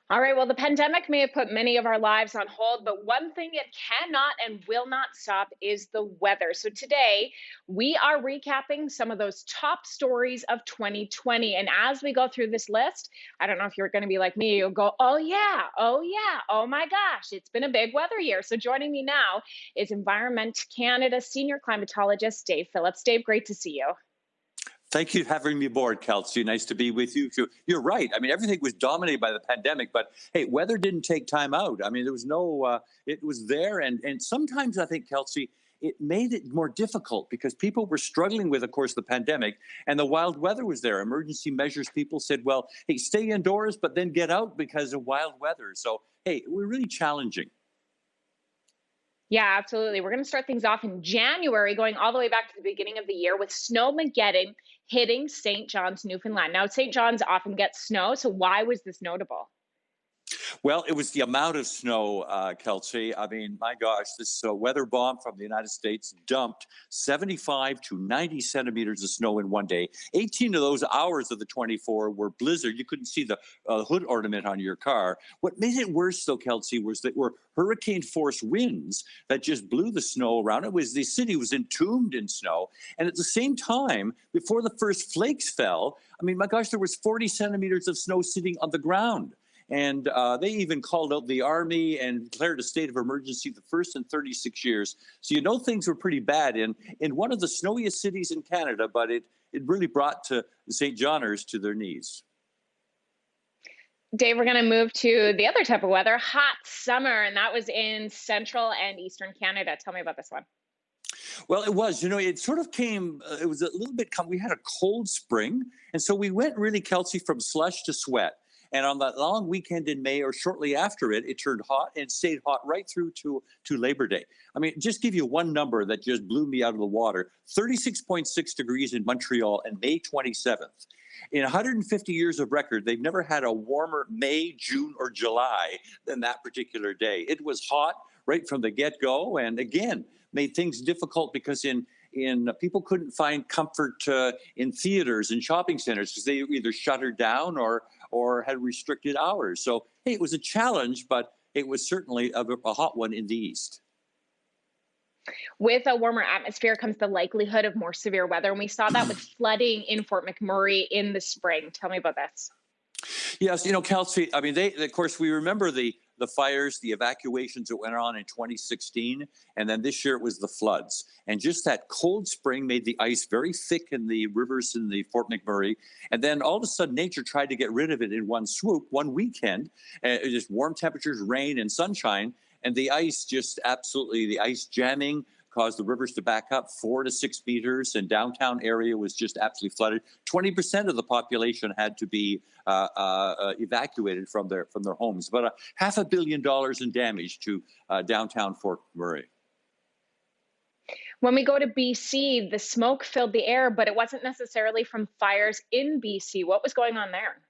All right, well, the pandemic may have put many of our lives on hold, but one thing it cannot and will not stop is the weather. So today, we are recapping some of those top stories of 2020. And as we go through this list, I don't know if you're going to be like me, you'll go, oh, yeah, oh, yeah, oh my gosh, it's been a big weather year. So joining me now is Environment Canada senior climatologist Dave Phillips. Dave, great to see you. Thank you for having me aboard, Kelsey. Nice to be with you. You're right. I mean, everything was dominated by the pandemic, but hey, weather didn't take time out. I mean, there was no, it was there. And sometimes I think, Kelsey, it made it more difficult because people were struggling with, of course, the pandemic and the wild weather was there. Emergency measures, people said, well, hey, stay indoors, but then get out because of wild weather. So, hey, we're really challenging. Yeah, absolutely. We're going to start things off in January, going all the way back to the beginning of the year with Snowmageddon hitting St. John's, Newfoundland. Now, St. John's often gets snow, so why was this notable? Well, it was the amount of snow, Kelsey. I mean, my gosh, this weather bomb from the United States dumped 75 to 90 centimeters of snow in one day. 18 of those hours of the 24 were blizzard. You couldn't see the hood ornament on your car. What made it worse, though, Kelsey, was that were hurricane force winds that just blew the snow around. It was the city was entombed in snow. And at the same time, before the first flakes fell, I mean, my gosh, there was 40 centimeters of snow sitting on the ground. And they even called out the army and declared a state of emergency, the first in 36 years. So you know things were pretty bad in one of the snowiest cities in Canada, but it really brought to the St. Johners to their knees. Dave, we're going to move to the other type of weather, hot summer, and that was in central and eastern Canada. Tell me about this one. Well, it was, it sort of came, it was a little bit, we had a cold spring. And so we went really, Kelsey, from slush to sweat. And on that long weekend in May or shortly after it, it turned hot and stayed hot right through to Labor Day. I mean, just give you one number that just blew me out of the water, 36.6 degrees in Montreal on May 27th. In 150 years of record, they've never had a warmer May, June, or July than that particular day. It was hot right from the get-go, and again, made things difficult because in people couldn't find comfort in theaters and shopping centers because they either shuttered down or had restricted hours. So hey, it was a challenge, but it was certainly a hot one in the east. With a warmer atmosphere comes the likelihood of more severe weather, and we saw that with flooding in Fort McMurray in the spring. Tell me about this. Yes, Kelsey. I mean, of course, we remember the fires, the evacuations that went on in 2016, and then this year it was the floods. And just that cold spring made the ice very thick in the rivers in the Fort McMurray, and then all of a sudden nature tried to get rid of it in one swoop, one weekend. Just warm temperatures, rain, and sunshine, and the ice the ice jamming caused the rivers to back up 4 to 6 meters, and downtown area was just absolutely flooded. 20% of the population had to be evacuated from their homes. About $500 million in damage to downtown Fort McMurray. When we go to BC, the smoke filled the air, but it wasn't necessarily from fires in BC. What was going on there?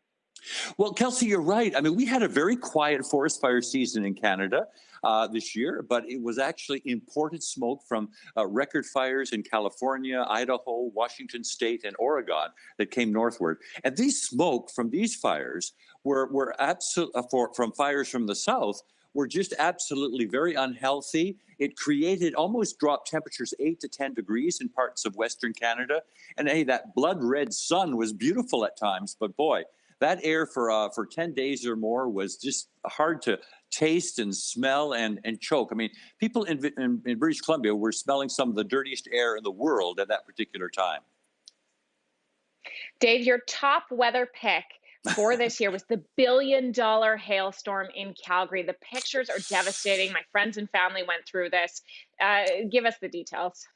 Well, Kelsey, you're right. I mean, we had a very quiet forest fire season in Canada this year, but it was actually imported smoke from record fires in California, Idaho, Washington State, and Oregon that came northward. And these smoke from these fires were from fires from the south were just absolutely very unhealthy. It created almost dropped temperatures 8 to 10 degrees in parts of Western Canada. And hey, that blood red sun was beautiful at times, but boy, that air for 10 days or more was just hard to taste and smell and choke. I mean, people in British Columbia were smelling some of the dirtiest air in the world at that particular time. Dave, your top weather pick for this year was the $1 billion hailstorm in Calgary. The pictures are devastating. My friends and family went through this. Give us the details.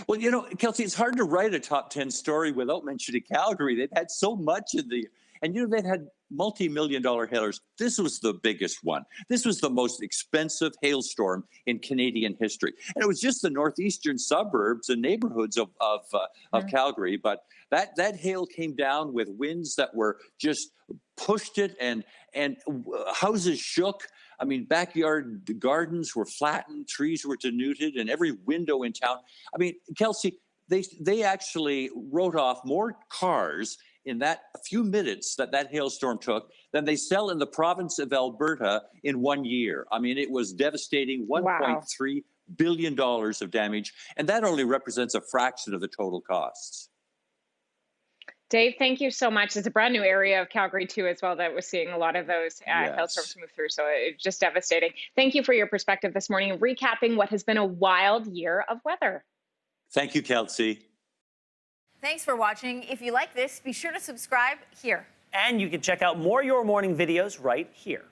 Well, Kelsey, it's hard to write a top 10 story without mentioning Calgary. They've had so much in and they've had multi-million-dollar hailers. This was the biggest one. This was the most expensive hailstorm in Canadian history. And it was just the northeastern suburbs and neighborhoods of Calgary. But that hail came down with winds that were just pushed it and houses shook. I mean, backyard gardens were flattened, trees were denuded, and every window in town. I mean, Kelsey, they actually wrote off more cars in that a few minutes that hailstorm took than they sell in the province of Alberta in 1 year. I mean, it was devastating. Wow. $1.3 billion of damage, and that only represents a fraction of the total costs. Dave, thank you so much. It's a brand new area of Calgary, too, as well, that was seeing a lot of those hailstorms Yes. move through. So it's just devastating. Thank you for your perspective this morning, recapping what has been a wild year of weather. Thank you, Kelsey. Thanks for watching. If you like this, be sure to subscribe here. And you can check out more Your Morning videos right here.